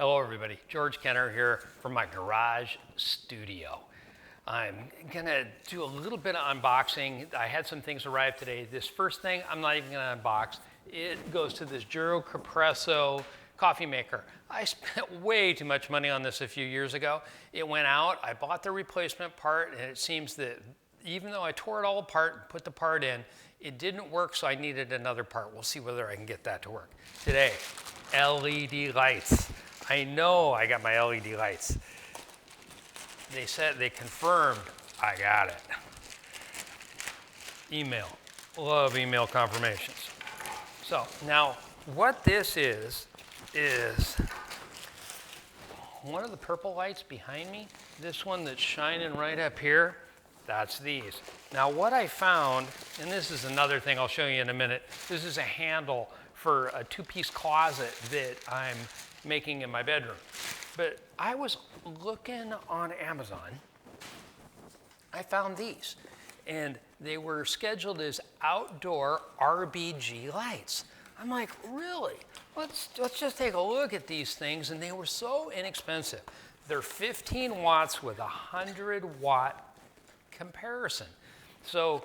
Hello everybody, George Kenner here from my garage studio. I'm gonna do a little bit of unboxing. I had some things arrive today. This first thing, I'm not even gonna unbox. It goes to this Juro Compresso coffee maker. I spent way too much money on this a few years ago. It went out, I bought the replacement part, and it seems that even though I tore it all apart and put the part in, it didn't work, so I needed another part. We'll see whether I can get that to work. Today, LED lights. I know I got my LED lights. They confirmed I got it. Email, love email confirmations. So now what this is one of the purple lights behind me, this one that's shining right up here, that's these. Now what I found, and this is another thing I'll show you in a minute, this is a handle for a two-piece closet that I'm making in my bedroom. But I was looking on Amazon, I found these, and they were scheduled as outdoor RBG lights. I'm like, really? Let's just take a look at these things, and they were so inexpensive. They're 15 watts with a 100-watt comparison. So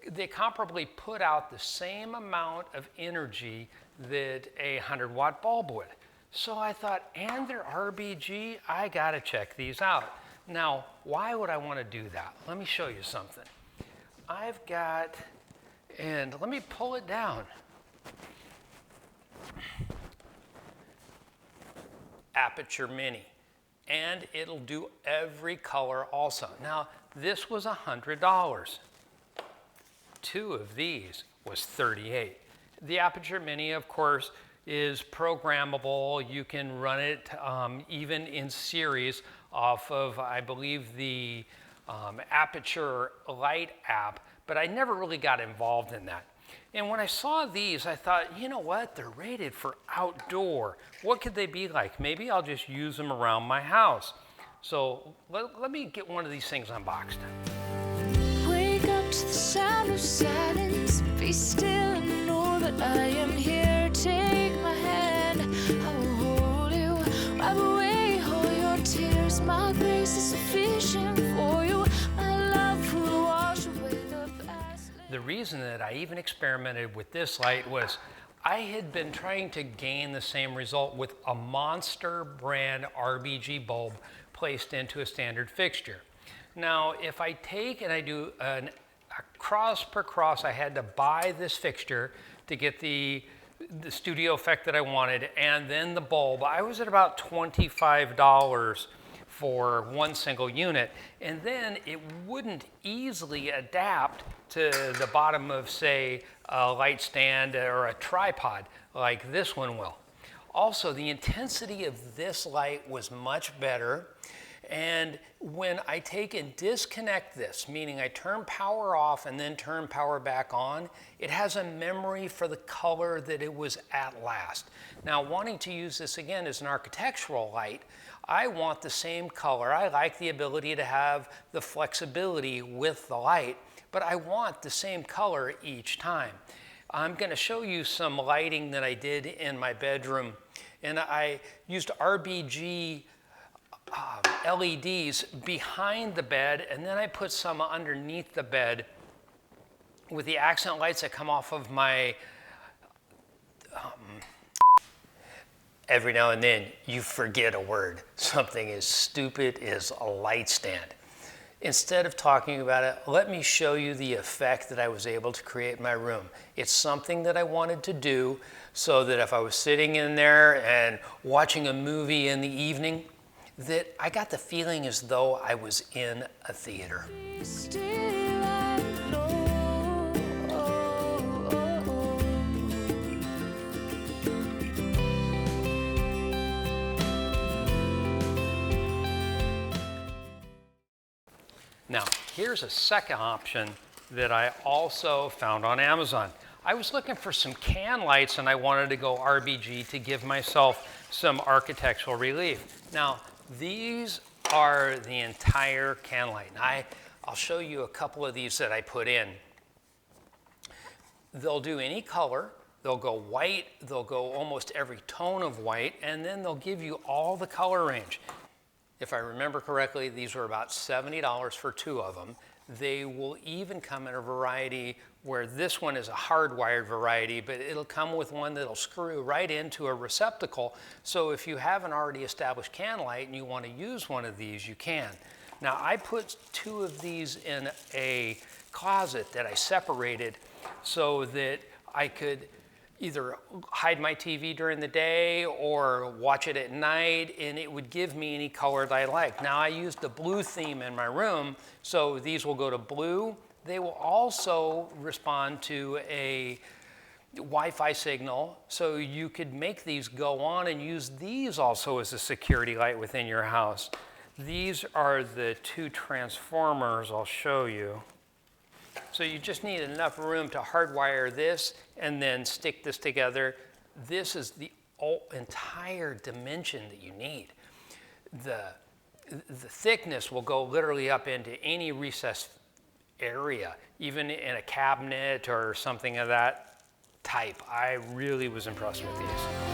they comparably put out the same amount of energy that a 100-watt bulb would. So I thought, and they're RBG, I gotta check these out. Now, why would I wanna do that? Let me show you something. I've got, and let me pull it down. Aperture Mini, and it'll do every color also. Now, this was $100. Two of these was $38. The Aperture Mini, of course, is programmable. You can run it even in series off of, I believe, the Aperture Light app, but I never really got involved in that. And when I saw these, I thought, you know what? They're rated for outdoor. What could they be like? Maybe I'll just use them around my house. So let me get one of these things unboxed. Wake up to the sound of silence. Be still and know that I am here. Take my hand, I will hold you. Wipe away all your tears. My grace is sufficient for you. My love will wash away the past. The reason that I even experimented with this light was I had been trying to gain the same result with a Monster brand RBG bulb placed into a standard fixture. Now, if I take and I do a cross per cross, I had to buy this fixture to get the studio effect that I wanted, and then the bulb. I was at about $25 for one single unit, and then it wouldn't easily adapt to the bottom of, say, a light stand or a tripod like this one will. Also, the intensity of this light was much better. And when I take and disconnect this, meaning I turn power off and then turn power back on, it has a memory for the color that it was at last. Now, wanting to use this again as an architectural light, I want the same color. I like the ability to have the flexibility with the light, but I want the same color each time. I'm going to show you some lighting that I did in my bedroom, and I used RBG LEDs behind the bed, and then I put some underneath the bed with the accent lights that come off of my every now and then you forget a word, something as stupid as a light stand. Instead of talking about it, let me show you the effect that I was able to create in my room. It's something that I wanted to do so that if I was sitting in there and watching a movie in the evening, that I got the feeling as though I was in a theater. Be still and know. Now, here's a second option that I also found on Amazon. I was looking for some can lights and I wanted to go RBG to give myself some architectural relief. Now, these are the entire can light. And I'll show you a couple of these that I put in. They'll do any color. they'll go white, they'll go almost every tone of white, and then they'll give you all the color range. If I remember correctly, these were about $70 for 2 of them. They will even come in a variety where this one is a hardwired variety, but it'll come with one that'll screw right into a receptacle. So if you have an already established can light and you want to use one of these, you can. Now I put 2 of these in a closet that I separated so that I could either hide my TV during the day or watch it at night, and it would give me any color that I like. Now I used the blue theme in my room, so these will go to blue. They will also respond to a Wi-Fi signal, so you could make these go on and use these also as a security light within your house. These are the 2 transformers I'll show you. So you just need enough room to hardwire this and then stick this together. This is the entire dimension that you need. The thickness will go literally up into any recessed area, even in a cabinet or something of that type. I really was impressed with these.